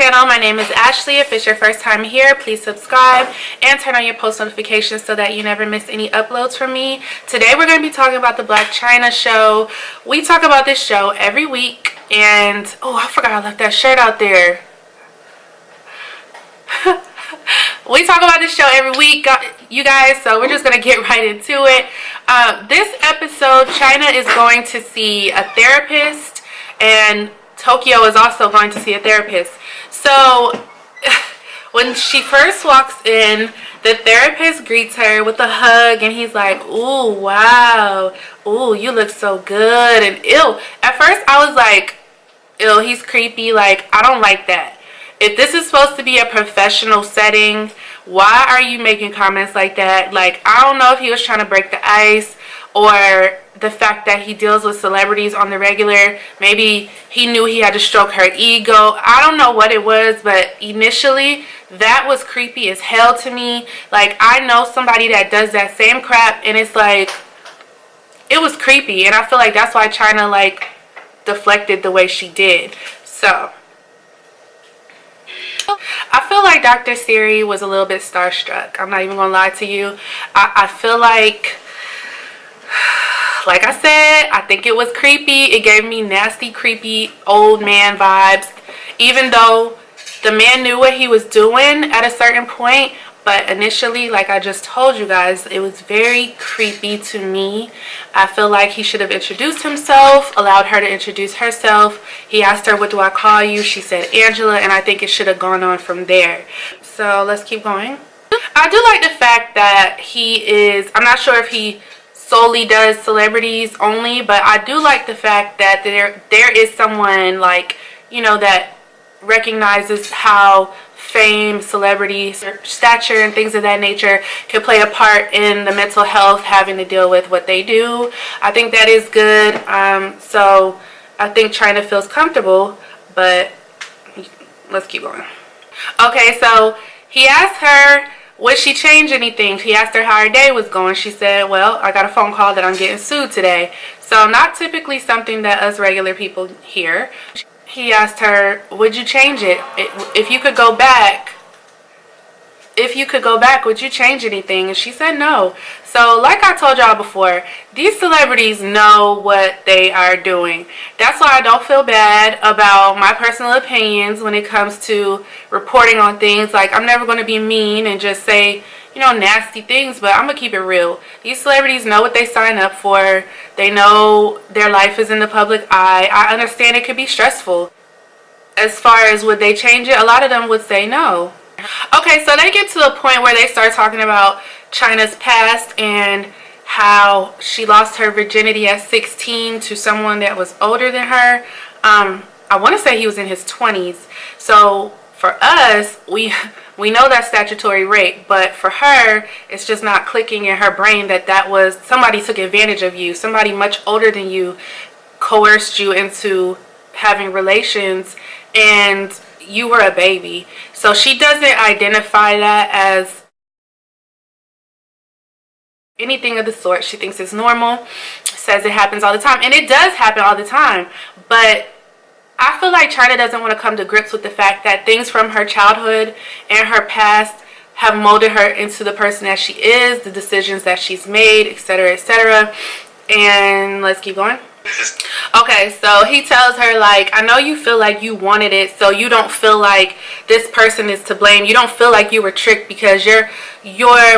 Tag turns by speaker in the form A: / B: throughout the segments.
A: channel. My name is Ashley. If it's your first time here, please subscribe and turn on your post notifications so that you never miss any uploads from me. Today we're going to be talking about the Blac Chyna show. We talk about this show every week, and oh, I forgot I left that shirt out there. We talk about this show every week, you guys, so we're just going to get right into it. This episode, Chyna is going to see a therapist, and Tokyo is also going to see a therapist. So when she first walks in, the therapist greets her with a hug, and he's like, ooh, wow, ooh, you look so good, and ew. At first I was like, ew, he's creepy, like, I don't like that. If this is supposed to be a professional setting, why are you making comments like that? Like, I don't know if he was trying to break the ice, or the fact that he deals with celebrities on the regular. Maybe he knew he had to stroke her ego. I don't know what it was, but initially that was creepy as hell to me. Like, I know somebody that does that same crap, and it's like, it was creepy, and I feel like that's why Chyna like deflected the way she did. So I feel like Dr. Siri was a little bit starstruck. I'm not even gonna lie to you. I feel like I said, I think it was creepy. It gave me nasty, creepy old man vibes, even though the man knew what he was doing at a certain point. But initially, like I just told you guys, it was very creepy to me. I feel like he should have introduced himself, allowed her to introduce herself. He asked her, what do I call you? She said Angela, and I think it should have gone on from there. So let's keep going. I do like the fact that he is, I'm not sure if he solely does celebrities only, but I do like the fact that there is someone, like, you know, that recognizes how fame, celebrity, stature, and things of that nature can play a part in the mental health, having to deal with what they do. I think that is good. So I think Chyna feels comfortable, but let's keep going. Okay, so he asked her, would she change anything? He asked her how her day was going. She said, well, I got a phone call that I'm getting sued today. So not typically something that us regular people hear. He asked her, would you change it? If you could go back, would you change anything? And she said no. So like I told y'all before, these celebrities know what they are doing. That's why I don't feel bad about my personal opinions when it comes to reporting on things. Like, I'm never going to be mean and just say, you know, nasty things, but I'm gonna keep it real. These celebrities know what they sign up for. They know their life is in the public eye. I understand it could be stressful. As far as would they change it, a lot of them would say no. Okay, so they get to a point where they start talking about Chyna's past and how she lost her virginity at 16 to someone that was older than her. I want to say he was in his 20s. So for us, we know that's statutory rape, but for her, it's just not clicking in her brain that was somebody took advantage of you. Somebody much older than you coerced you into having relations, and you were a baby. So she doesn't identify that as anything of the sort. She thinks it's normal, says it happens all the time, and it does happen all the time. But I feel like Chyna doesn't want to come to grips with the fact that things from her childhood and her past have molded her into the person that she is, the decisions that she's made, etc., etc. And let's keep going. Okay, so he tells her, like, I know you feel like you wanted it, so you don't feel like this person is to blame. You don't feel like you were tricked because your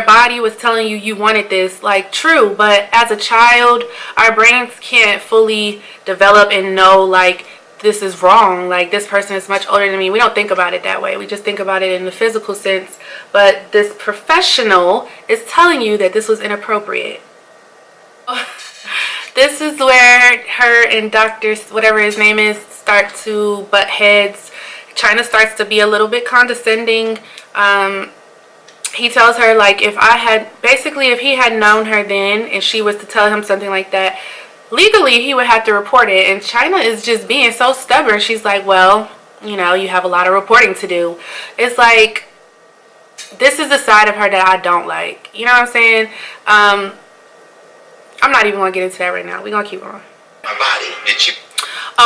A: body was telling you you wanted this. Like, true, but as a child, our brains can't fully develop and know, like, this is wrong, like, this person is much older than me. We don't think about it that way. We just think about it in the physical sense. But this professional is telling you that this was inappropriate. This is where her and Dr. whatever his name is start to butt heads. Chyna starts to be a little bit condescending. He tells her, like, if he had known her then and she was to tell him something like that, legally he would have to report it. And Chyna is just being so stubborn. She's like, well, you know, you have a lot of reporting to do. It's like, this is the side of her that I don't like. You know what I'm saying? I'm not even going to get into that right now. We're going to keep on.
B: My body.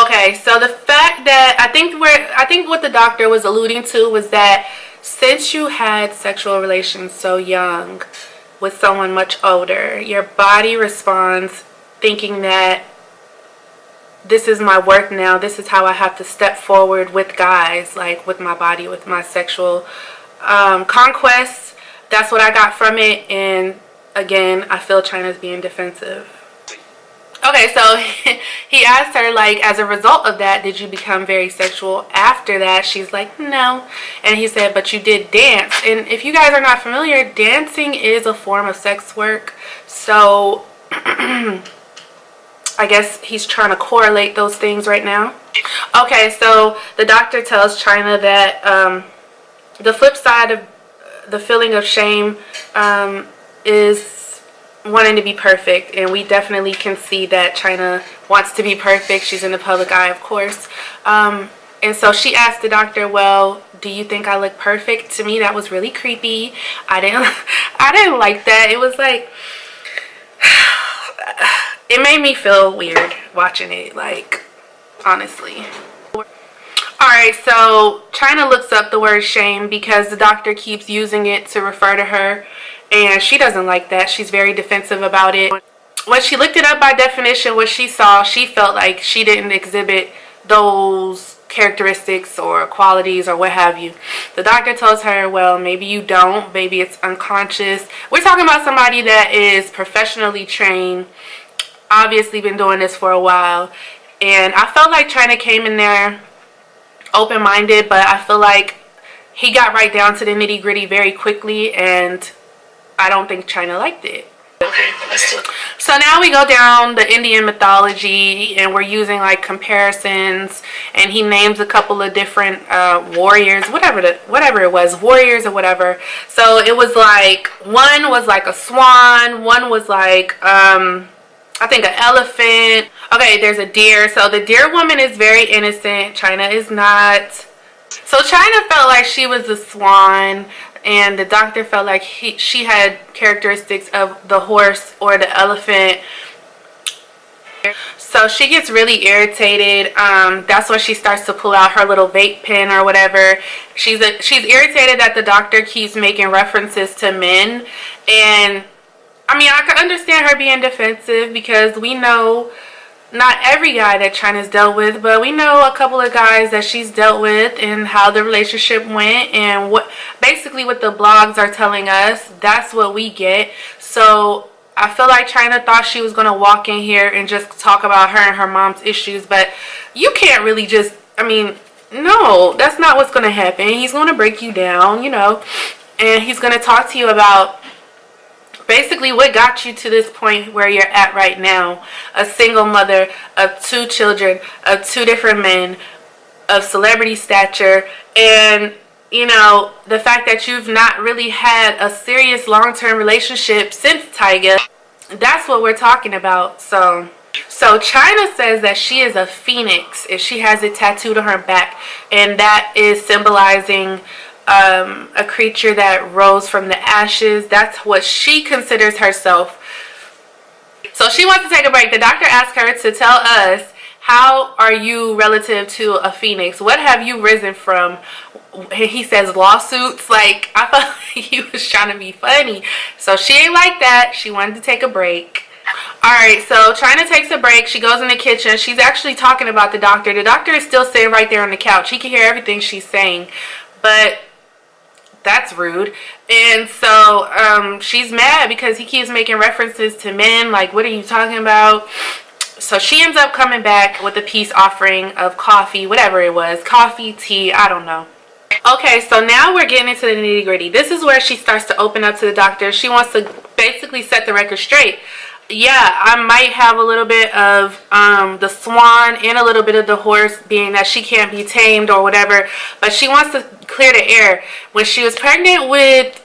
A: Okay, so the fact that I think what the doctor was alluding to was that since you had sexual relations so young with someone much older, your body responds thinking that this is my work now. This is how I have to step forward with guys, like with my body, with my sexual conquests. That's what I got from it. And again, I feel Chyna's being defensive. Okay, so he asked her, like, as a result of that, did you become very sexual after that? She's like, no. And he said, but you did dance. And if you guys are not familiar, dancing is a form of sex work. So I guess he's trying to correlate those things right now. Okay, so the doctor tells Chyna that the flip side of the feeling of shame is wanting to be perfect, and we definitely can see that Chyna wants to be perfect. She's in the public eye, of course. And so she asked the doctor, well, do you think I look perfect? To me, that was really creepy. I didn't like that. It was like, it made me feel weird watching it, like, honestly. Alright, so Chyna looks up the word shame because the doctor keeps using it to refer to her, and she doesn't like that. She's very defensive about it. When she looked it up by definition, what she saw, she felt like she didn't exhibit those characteristics or qualities or what have you. The doctor tells her, well, maybe you don't. Maybe it's unconscious. We're talking about somebody that is professionally trained, obviously been doing this for a while. And I felt like Chyna came in there open-minded, but I feel like he got right down to the nitty-gritty very quickly, and I don't think Chyna liked it. So now we go down the Indian mythology, and we're using like comparisons, and he names a couple of different warriors, whatever it was, warriors or whatever. So it was like, one was like a swan, one was like I think an elephant. Okay, there's a deer. So the deer woman is very innocent. Chyna is not. So Chyna felt like she was a swan, and the doctor felt like she had characteristics of the horse or the elephant. So she gets really irritated. That's when she starts to pull out her little vape pen or whatever. She's irritated that the doctor keeps making references to men. And I mean, I can understand her being defensive because we know not every guy that Chyna's dealt with, but we know a couple of guys that she's dealt with and how the relationship went, and what the blogs are telling us, that's what we get. So I feel like Chyna thought she was going to walk in here and just talk about her and her mom's issues, but you can't really just, I mean, no, that's not what's going to happen. He's going to break you down, you know, and he's going to talk to you about basically what got you to this point where you're at right now. A single mother of 2 children, of 2 different men, of celebrity stature, and you know, the fact that you've not really had a serious long-term relationship since Tyga. That's what we're talking about. So Chyna says that she is a phoenix if she has it tattooed on her back, and that is symbolizing a creature that rose from the ashes. That's what she considers herself. So she wants to take a break. The doctor asked her to tell us, how are you relative to a phoenix? What have you risen from? He says lawsuits. Like, I felt like he was trying to be funny. So she ain't like that. She wanted to take a break. Alright, so Chyna takes a break. She goes in the kitchen. She's actually talking about the doctor. The doctor is still sitting right there on the couch. He can hear everything she's saying, but that's rude. And so she's mad because he keeps making references to men. Like, what are you talking about? So she ends up coming back with a peace offering of coffee, whatever it was, coffee, tea, I don't know. Okay, so now we're getting into the nitty gritty. This is where she starts to open up to the doctor. She wants to basically set the record straight. Yeah, I might have a little bit of the swan and a little bit of the horse, being that she can't be tamed or whatever, but she wants to clear the air. When she was pregnant with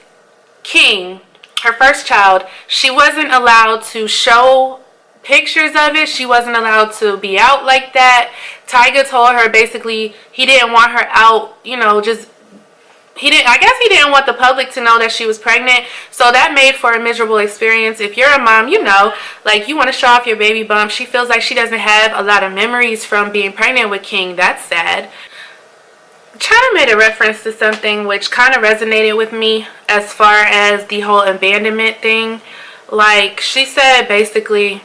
A: King, her first child, she wasn't allowed to show pictures of it. She wasn't allowed to be out like that. Tyga told her basically he didn't want her out, you know, just I guess he didn't want the public to know that she was pregnant, so that made for a miserable experience. If you're a mom, you know, like, you want to show off your baby bump. She feels like she doesn't have a lot of memories from being pregnant with King. That's sad. Chyna made a reference to something which kind of resonated with me as far as the whole abandonment thing. Like, she said basically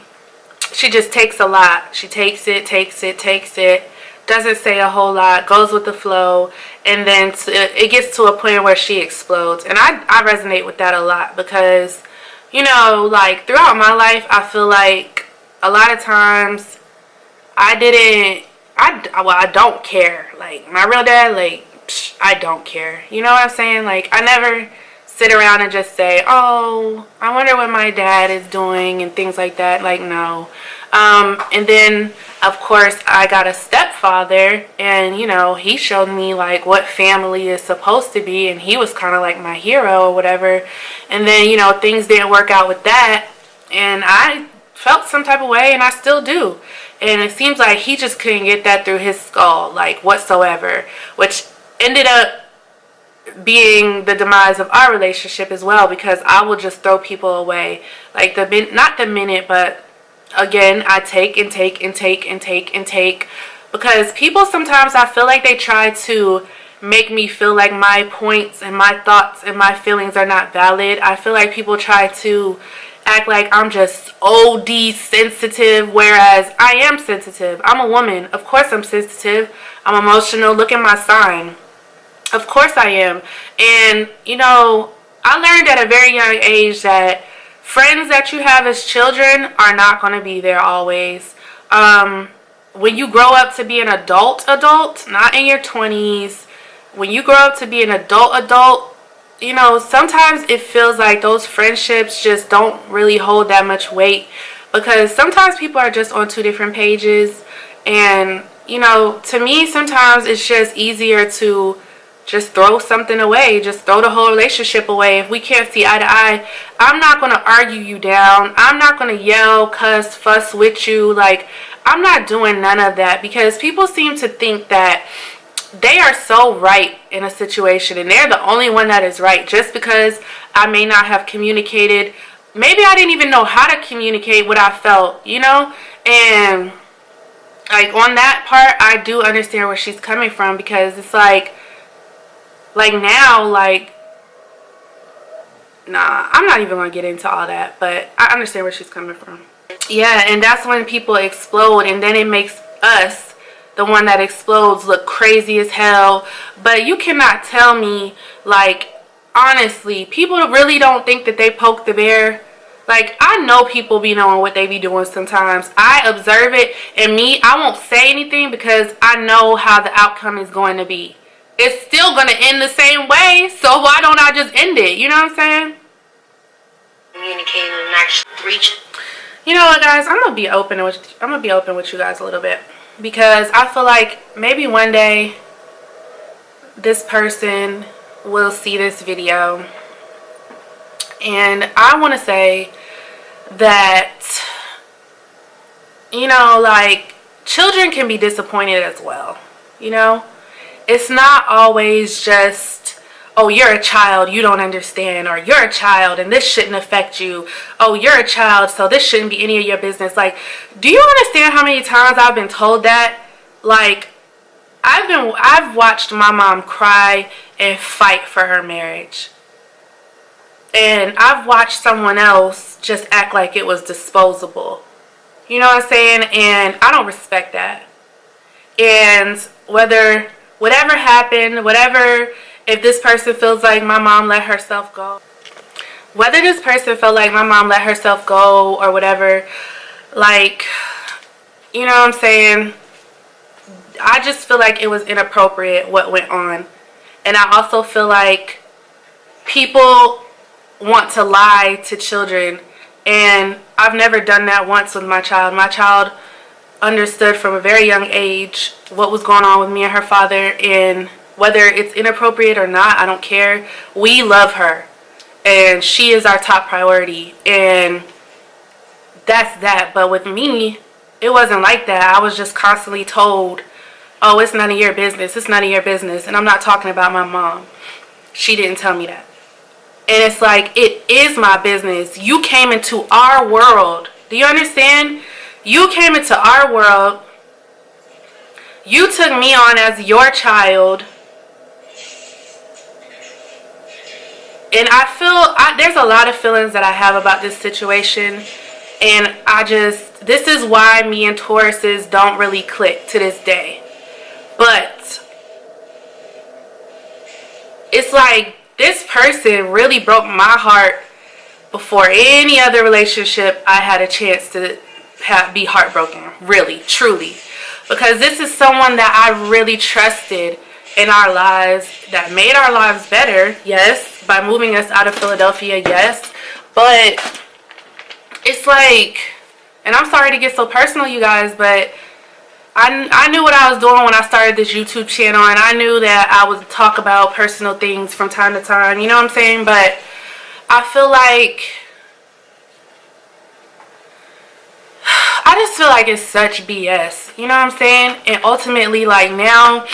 A: she just takes a lot. She takes it, doesn't say a whole lot, goes with the flow, and then it gets to a point where she explodes. And I resonate with that a lot because, you know, like, throughout my life, I feel like a lot of times I don't care. Like, my real dad, like, I don't care. You know what I'm saying? Like, I never sit around and just say, oh, I wonder what my dad is doing and things like that. Like, no. And then, of course, I got a stepfather, and, you know, he showed me, like, what family is supposed to be, and he was kind of like my hero or whatever. And then, you know, things didn't work out with that, and I felt some type of way, and I still do. And it seems like he just couldn't get that through his skull, like, whatsoever, which ended up being the demise of our relationship as well, because I will just throw people away. Like, not the minute, but again, I take and take and take and take and take, because people sometimes, I feel like they try to make me feel like my points and my thoughts and my feelings are not valid. I feel like people try to act like I'm just OD sensitive, whereas I am sensitive. I'm a woman. Of course I'm sensitive. I'm emotional. Look at my sign. Of course I am. And, you know, I learned at a very young age that friends that you have as children are not going to be there always. When you grow up to be an adult, not in your 20s, when you grow up to be an adult, you know, sometimes it feels like those friendships just don't really hold that much weight, because sometimes people are just on two different pages. And, you know, to me, sometimes it's just easier to just throw something away, just throw the whole relationship away. If we can't see eye to eye, I'm not going to argue you down. I'm not going to yell, cuss, fuss with you. Like, I'm not doing none of that, because people seem to think that they are so right in a situation and they're the only one that is right, just because I may not have communicated. Maybe I didn't even know how to communicate what I felt, you know? And, like, on that part, I do understand where she's coming from, because it's like now, like, nah, I'm not even going to get into all that, but I understand where she's coming from. Yeah, and that's when people explode, and then it makes us, the one that explodes, look crazy as hell. But you cannot tell me, like, honestly, people really don't think that they poke the bear. Like, I know people be knowing what they be doing sometimes. I observe it, and me, I won't say anything because I know how the outcome is going to be. It's still going to end the same way, so why don't I just end it? You know what I'm saying?
B: Communicating and actually reaching.
A: You know what, guys? I'm gonna be open with you guys a little bit, because I feel like maybe one day this person will see this video, and I want to say that, you know, like, children can be disappointed as well. You know, it's not always just, oh, you're a child, you don't understand, or you're a child and this shouldn't affect you. Oh, you're a child, so this shouldn't be any of your business. Like, do you understand how many times I've been told that? Like, I've watched my mom cry and fight for her marriage. And I've watched someone else just act like it was disposable. You know what I'm saying? And I don't respect that. And whatever happened, if this person feels like my mom let herself go, whether this person felt like my mom let herself go or whatever, like, you know what I'm saying? I just feel like it was inappropriate what went on. And I also feel like people want to lie to children, and I've never done that once with my child. My child understood from a very young age what was going on with me and her father, and whether it's inappropriate or not, I don't care. We love her, and she is our top priority, and that's that. But with me, it wasn't like that. I was just constantly told, oh, it's none of your business, it's none of your business. And I'm not talking about my mom. she didn't tell me that. And it's like, it is my business. You came into our world. Do you understand? You came into our world. You took me on as your child. And I feel, there's a lot of feelings that I have about this situation. And this is why me and Tauruses don't really click to this day. But it's like, this person really broke my heart before any other relationship I had a chance to be heartbroken. Really, truly. Because this is someone that I really trusted in our lives, that made our lives better, yes, by moving us out of Philadelphia, yes. But it's like, and I'm sorry to get so personal, you guys, but I knew what I was doing when I started this YouTube channel, and I knew that I would talk about personal things from time to time, you know what I'm saying? But I feel like, I just feel like it's such BS, you know what I'm saying? And ultimately, like, now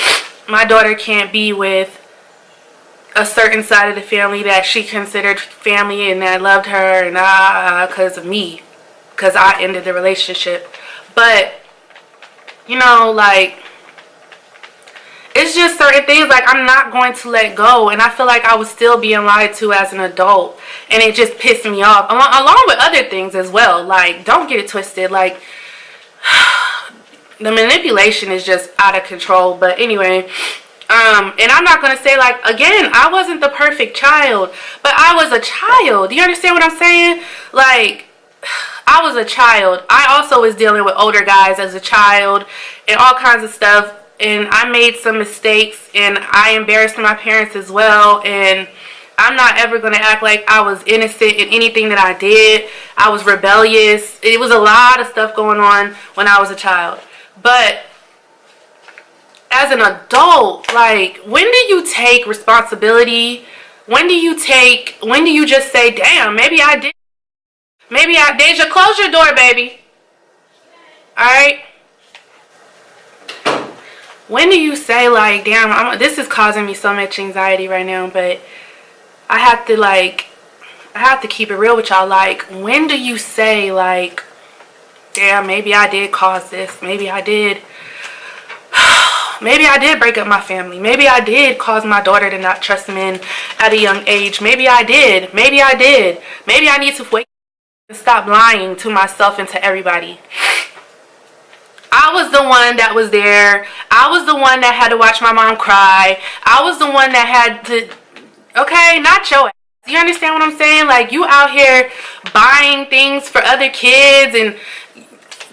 A: my daughter can't be with a certain side of the family that she considered family and that loved her, and because of me, because I ended the relationship. But you know, like, it's just certain things, like, I'm not going to let go. And I feel like I was still being lied to as an adult, and it just pissed me off, along with other things as well. Like, don't get it twisted, like, the manipulation is just out of control. But anyway, and I'm not going to say, like, again, I wasn't the perfect child, but I was a child. Do you understand what I'm saying? Like, I was a child. I also was dealing with older guys as a child and all kinds of stuff. And I made some mistakes, and I embarrassed my parents as well. And I'm not ever going to act like I was innocent in anything that I did. I was rebellious. It was a lot of stuff going on when I was a child. But as an adult, like, when do you take responsibility? When do you just say, damn, maybe I did. Deja, close your door, baby. Alright? When do you say, like, damn, this is causing me so much anxiety right now, but I have to keep it real with y'all. Like, when do you say, like, damn, maybe I did cause this. Maybe I did break up my family. Maybe I did cause my daughter to not trust men at a young age. Maybe I did. Maybe I need to wake and stop lying to myself and to everybody. I was the one that was there. I was the one that had to watch my mom cry. I was the one that had to, okay, not your ass. You understand what I'm saying? Like, you out here buying things for other kids, and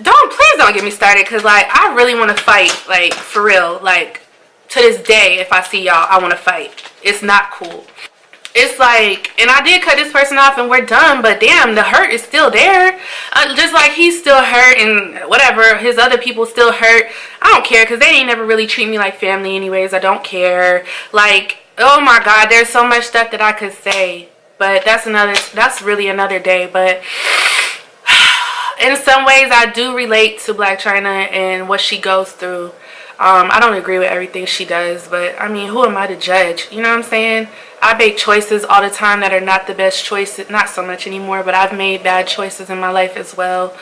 A: please don't get me started, because, like, I really want to fight, like, for real. Like, to this day, if I see y'all, I want to fight. It's not cool. It's like, and I did cut this person off and we're done, but damn, the hurt is still there. Just like he's still hurt, and whatever, his other people still hurt. I don't care, because they ain't never really treat me like family anyways. I don't care. Like, oh my God, there's so much stuff that I could say, but that's really another day. But in some ways, I do relate to Blac Chyna and what she goes through. I don't agree with everything she does, but I mean, who am I to judge? You know what I'm saying? I make choices all the time that are not the best choices. Not so much anymore, but I've made bad choices in my life as well.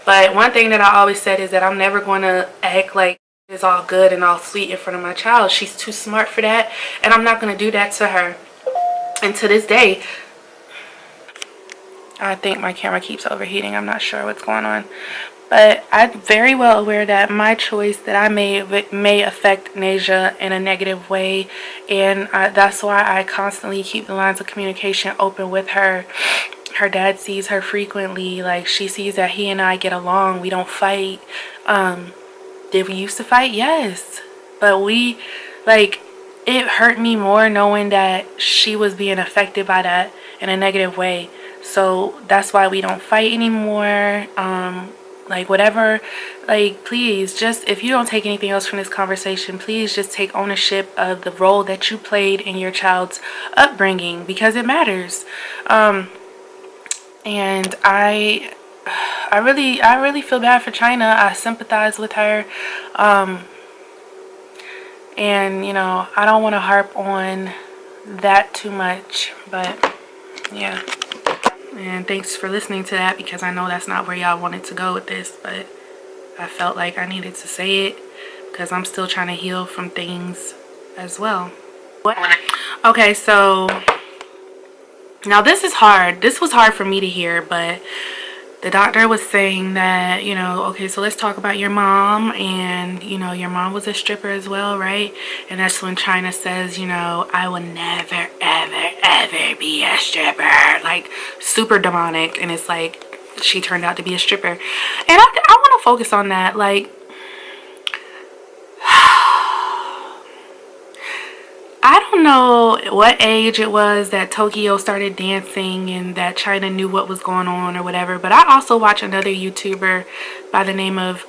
A: But one thing that I always said is that I'm never going to act like it's all good and all sweet in front of my child. She's too smart for that, and I'm not going to do that to her. And to this day, I think my camera keeps overheating. I'm not sure what's going on. But I'm very well aware that my choice that I made may affect Nasia in a negative way. And that's why I constantly keep the lines of communication open with her. Her dad sees her frequently. Like, she sees that he and I get along. We don't fight. Did we used to fight? Yes. But it hurt me more knowing that she was being affected by that in a negative way. So that's why we don't fight anymore. Like, whatever, like, please, just, if you don't take anything else from this conversation, please just take ownership of the role that you played in your child's upbringing, because it matters. And I really feel bad for Chyna. I sympathize with her. And, you know, I don't want to harp on that too much, but yeah. And thanks for listening to that, because I know that's not where y'all wanted to go with this, but I felt like I needed to say it because I'm still trying to heal from things as well. What? Okay, so now this is hard. This was hard for me to hear, but the doctor was saying that, you know, okay, so let's talk about your mom, and, you know, your mom was a stripper as well, right? And that's when Chyna says, you know, I will never, ever, ever be a stripper. Like, super demonic. And it's like, she turned out to be a stripper. And I want to focus on that. Like, I don't know what age it was that Tokyo started dancing and that Chyna knew what was going on or whatever, but I also watch another YouTuber by the name of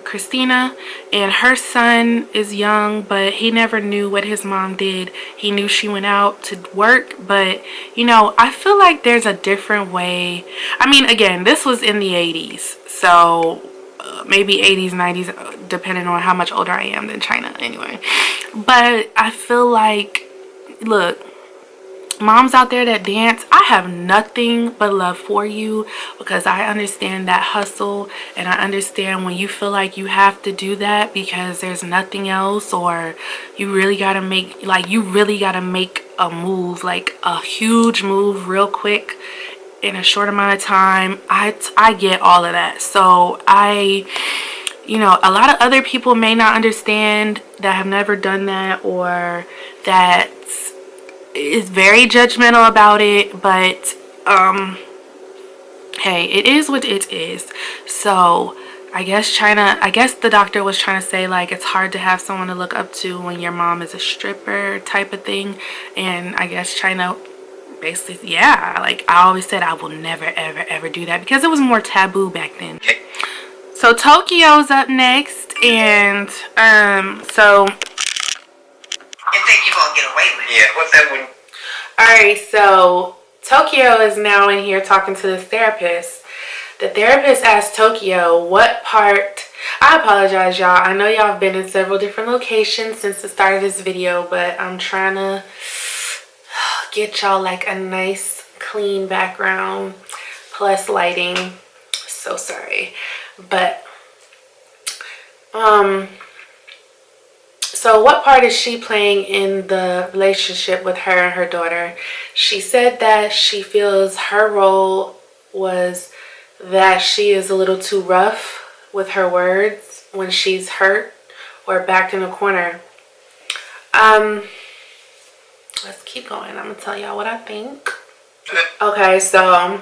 A: Christina, and her son is young, but he never knew what his mom did. He knew she went out to work, but, you know, I feel like there's a different way. I mean, again, this was in the 80s, so maybe 80s, 90s, depending on how much older I am than Chyna, anyway. But I feel like, look, moms out there that dance, I have nothing but love for you, because I understand that hustle, and I understand when you feel like you have to do that because there's nothing else, or you really gotta make, like, you really gotta make a move, like a huge move real quick in a short amount of time. I get all of that. So you know, a lot of other people may not understand, that have never done that, or that is very judgmental about it, but hey, it is what it is. So I guess the doctor was trying to say, like, it's hard to have someone to look up to when your mom is a stripper type of thing. And I guess Chyna basically, yeah, like I always said, I will never, ever, ever do that, because it was more taboo back then. So Tokyo's up next, and so
B: You think you're gonna get away with it? Yeah, what's that one?
A: alright, so Tokyo is now in here talking to this therapist. The therapist asked Tokyo what part, I apologize y'all, I know y'all have been in several different locations since the start of this video, but I'm trying to get y'all like a nice clean background plus lighting. So sorry. But so what part is she playing in the relationship with her and her daughter? She said that she feels her role was that she is a little too rough with her words when she's hurt or backed in a corner. Let's keep going. I'm gonna tell y'all what I think. Okay, so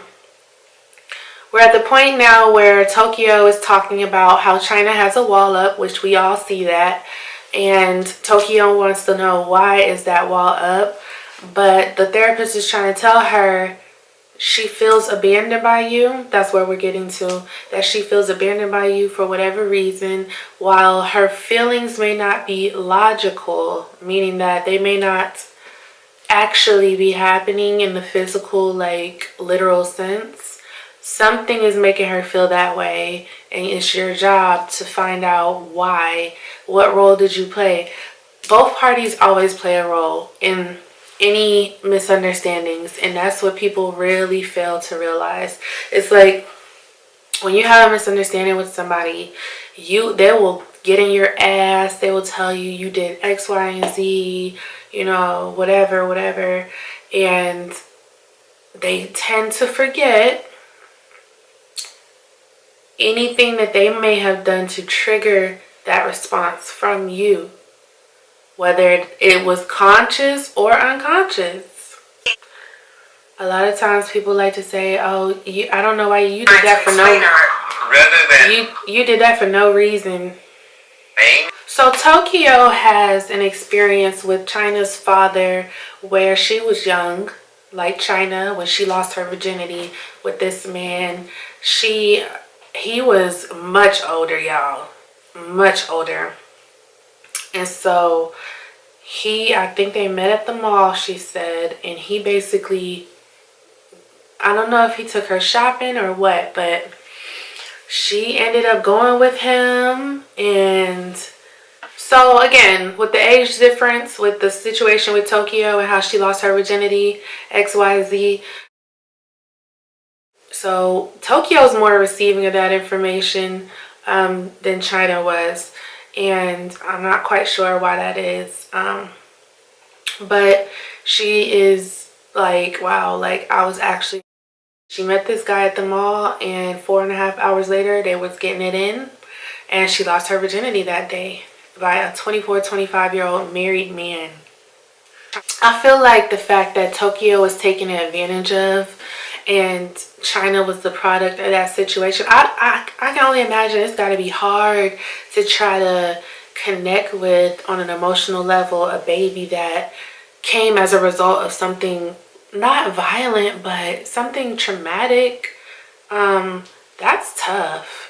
A: we're at the point now where Tokyo is talking about how Chyna has a wall up, which we all see that. And Tokyo wants to know, why is that wall up? But the therapist is trying to tell her she feels abandoned by you. That's where we're getting to. That she feels abandoned by you for whatever reason. While her feelings may not be logical, meaning that they may not actually be happening in the physical, like literal sense, something is making her feel that way, and it's your job to find out why. What role did you play? Both parties always play a role in any misunderstandings, and that's what people really fail to realize. It's like when you have a misunderstanding with somebody, they will get in your ass, they will tell you you did X, Y, and Z, you know, whatever, and they tend to forget anything that they may have done to trigger that response from you, whether it was conscious or unconscious. A lot of times people like to say, oh, I don't know why you did that for you did that for no reason. So Tokyo has an experience with Chyna's father where she was young, like Chyna, when she lost her virginity with this man. He was much older, y'all, much older. And so I think they met at the mall, she said, and he basically, I don't know if he took her shopping or what, but she ended up going with him, and So again, with the age difference, with the situation with Tokyo and how she lost her virginity, XYZ. So Tokyo's more receiving of that information than Chyna was. And I'm not quite sure why that is. But she is like, wow, like I was actually, she met this guy at the mall and 4.5 hours later they was getting it in, and she lost her virginity that day by a 24, 25-year-old married man. I feel like the fact that Tokyo was taken advantage of and Chyna was the product of that situation, I can only imagine it's got to be hard to try to connect with on an emotional level a baby that came as a result of something not violent but something traumatic. That's tough.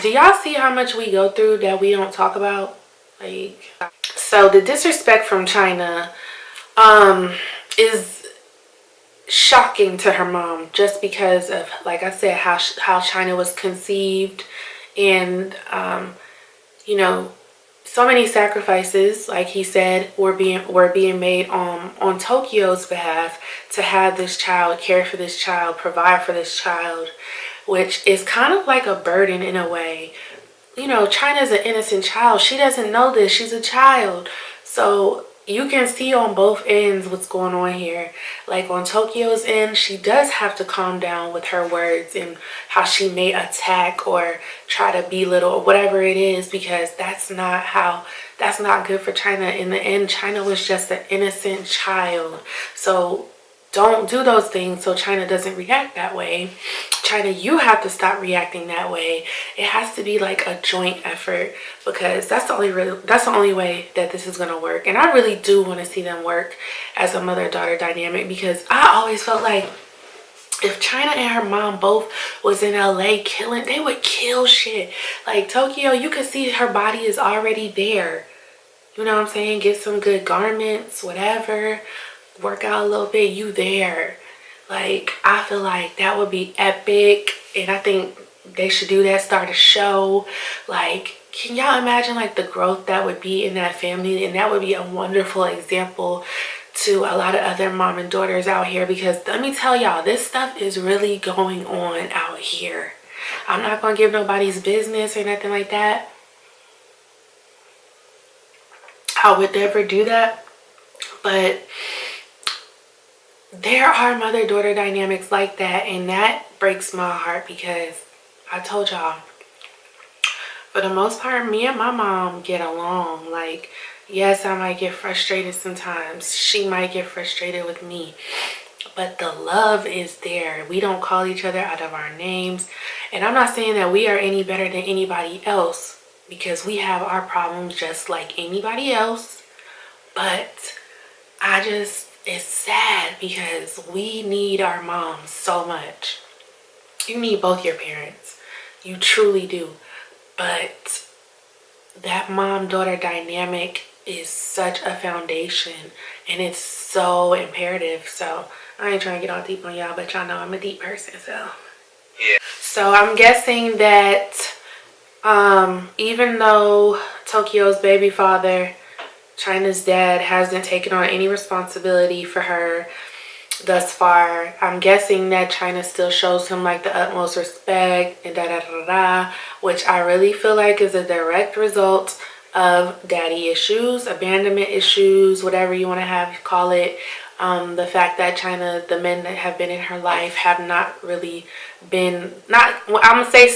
A: Do y'all see how much we go through that we don't talk about? Like, so the disrespect from Chyna is shocking to her mom, just because of, like I said, how Chyna was conceived, and you know, so many sacrifices, like he said, were being made on Tokyo's behalf to have this child, care for this child, provide for this child, which is kind of like a burden in a way. You know, Chyna's an innocent child. She doesn't know this. She's a child. So you can see on both ends what's going on here. Like on Tokyo's end, she does have to calm down with her words and how she may attack or try to belittle or whatever it is, because that's not good for Chyna. In the end, Chyna was just an innocent child. So don't do those things so Chyna doesn't react that way. Chyna, you have to stop reacting that way. It has to be like a joint effort, because that's the only way that this is gonna work. And I really do want to see them work as a mother-daughter dynamic, because I always felt like if Chyna and her mom both was in LA killing, they would kill shit. Like Tokyo, you can see her body is already there. You know what I'm saying? Get some good garments, whatever. Work out a little bit, you there. Like, I feel like that would be epic, and I think they should do that, start a show. Like, can y'all imagine like the growth that would be in that family? And that would be a wonderful example to a lot of other mom and daughters out here, because let me tell y'all, this stuff is really going on out here. I'm not gonna give nobody's business or nothing like that. I would never do that, but there are mother-daughter dynamics like that, and that breaks my heart, because I told y'all, for the most part, me and my mom get along. Like, yes, I might get frustrated sometimes. She might get frustrated with me, but the love is there. We don't call each other out of our names. And I'm not saying that we are any better than anybody else, because we have our problems just like anybody else. But it's sad, because we need our moms so much. You need both your parents. You truly do. But that mom-daughter dynamic is such a foundation, and it's so imperative. So I ain't trying to get all deep on y'all, but y'all know I'm a deep person, so. Yeah. So I'm guessing that even though Tokyo's baby father, Chyna's dad, hasn't taken on any responsibility for her thus far, I'm guessing that Chyna still shows him like the utmost respect and which I really feel like is a direct result of daddy issues, abandonment issues, whatever you want to call it. The fact that Chyna, the men that have been in her life have not really been, I'm gonna say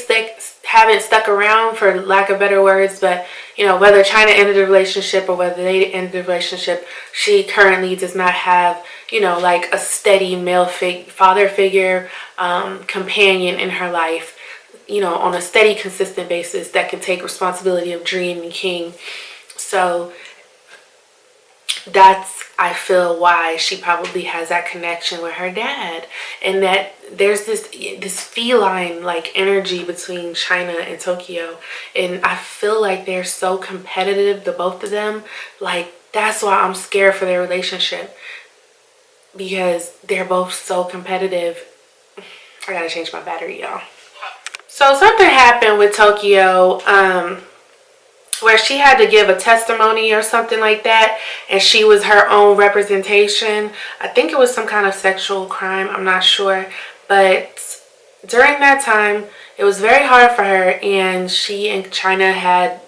A: haven't stuck around, for lack of better words, but you know, whether Chyna ended the relationship or whether they ended the relationship, she currently does not have, you know, like a steady male father figure, companion in her life, you know, on a steady, consistent basis that can take responsibility of dream and king. So that's, I feel, why she probably has that connection with her dad, and that there's this feline like energy between Chyna and Tokyo, and I feel like they're so competitive, the both of them. Like, that's why I'm scared for their relationship, because they're both so competitive. I gotta change my battery, y'all. So something happened with Tokyo where she had to give a testimony or something like that, and she was her own representation. I think it was some kind of sexual crime, I'm not sure, but during that time it was very hard for her, and she and Chyna had,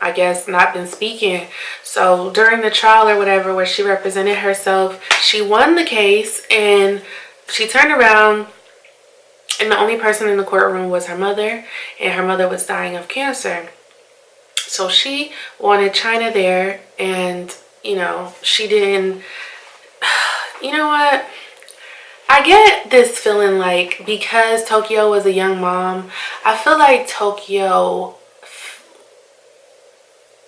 A: I guess, not been speaking. So during the trial or whatever, where she represented herself, she won the case, and she turned around, and the only person in the courtroom was her mother, and her mother was dying of cancer. So she wanted Chyna there, and, you know, she didn't. You know what? I get this feeling like, because Tokyo was a young mom, I feel like Tokyo,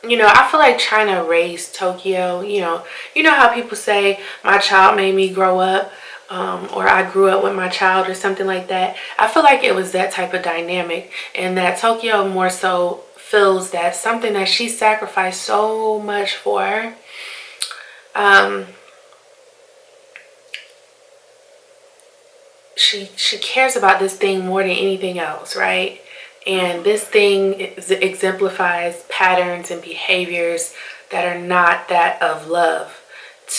A: you know, I feel like Chyna raised Tokyo. You know how people say, my child made me grow up, or I grew up with my child, or something like that. I feel like it was that type of dynamic, and that Tokyo more so feels that something that she sacrificed so much for, she cares about this thing more than anything else, right? And this thing exemplifies patterns and behaviors that are not that of love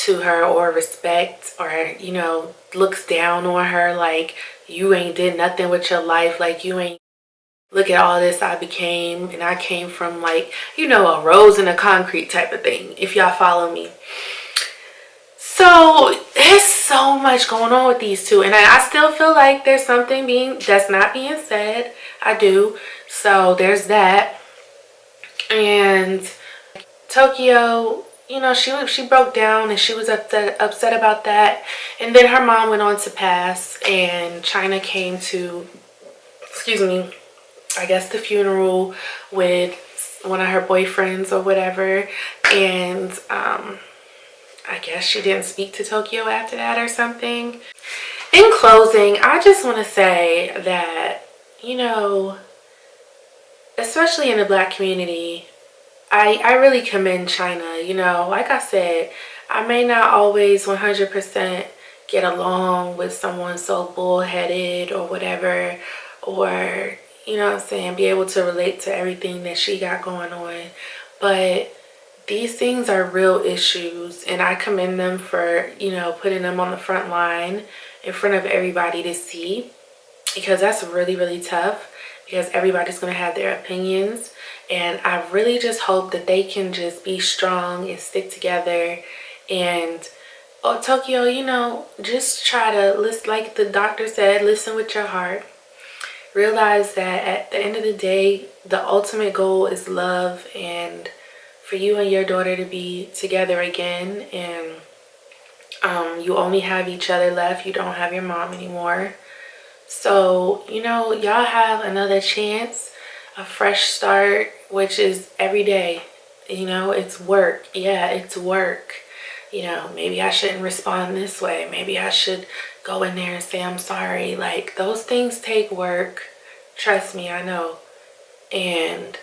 A: to her, or respect, or, you know, looks down on her like, you ain't did nothing with your life, like, you ain't, look at all this I became, and I came from, like, you know, a rose in a concrete type of thing, if y'all follow me. So there's so much going on with these two, and I still feel like there's something that's not being said. I do. So there's that. And Tokyo, you know, she broke down, and she was upset about that. And then her mom went on to pass, and Chyna came to, excuse me, I guess the funeral with one of her boyfriends or whatever. And I guess she didn't speak to Tokyo after that or something. In closing, I just want to say that, you know, especially in the Black community, I really commend Chyna. You know, like I said, I may not always 100% get along with someone so bullheaded or whatever, or, you know what I'm saying, be able to relate to everything that she got going on. But these things are real issues, and I commend them for, you know, putting them on the front line in front of everybody to see, because that's really, really tough, because everybody's going to have their opinions. And I really just hope that they can just be strong and stick together. And, oh, Tokyo, you know, just try to listen, like the doctor said, listen with your heart. Realize that at the end of the day, the ultimate goal is love, and for you and your daughter to be together again. And you only have each other left. You don't have your mom anymore. So, you know, y'all have another chance, a fresh start, which is every day. You know, it's work. Yeah, it's work. You know, maybe I shouldn't respond this way. Maybe I should go in there and say I'm sorry. Like, those things take work. Trust me, I know. And,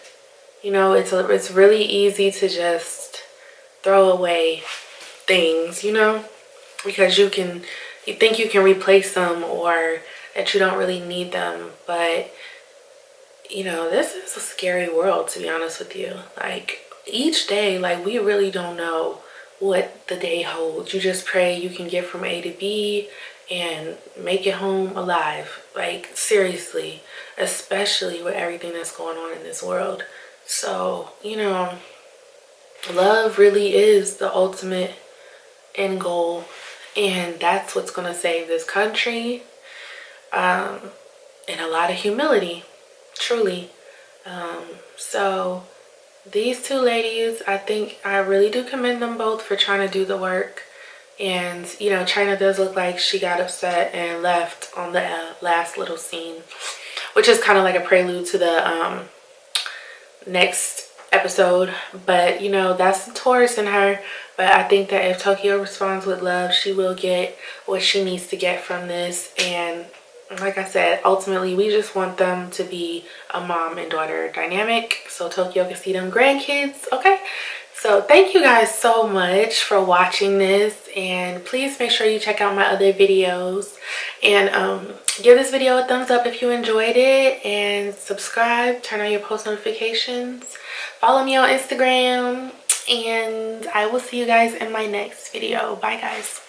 A: you know, it's really easy to just throw away things, you know, because you think you can replace them, or that you don't really need them. But, you know, this is a scary world, to be honest with you. Like, each day, like, we really don't know what the day holds. You just pray you can get from A to B and make it home alive. Like, seriously, especially with everything that's going on in this world. So, you know, love really is the ultimate end goal, and that's what's going to save this country. And a lot of humility, truly. So these two ladies, I think I really do commend them both for trying to do the work. And, you know, Chyna does look like she got upset and left on the last little scene, which is kind of like a prelude to the next episode. But, you know, that's the Taurus in her. But I think that if Tokyo responds with love, she will get what she needs to get from this. And like I said, ultimately we just want them to be a mom and daughter dynamic, so Tokyo can see them grandkids. Okay, so thank you guys so much for watching this, and please make sure you check out my other videos. And give this video a thumbs up if you enjoyed it, and subscribe, turn on your post notifications, follow me on Instagram, and I will see you guys in my next video. Bye guys.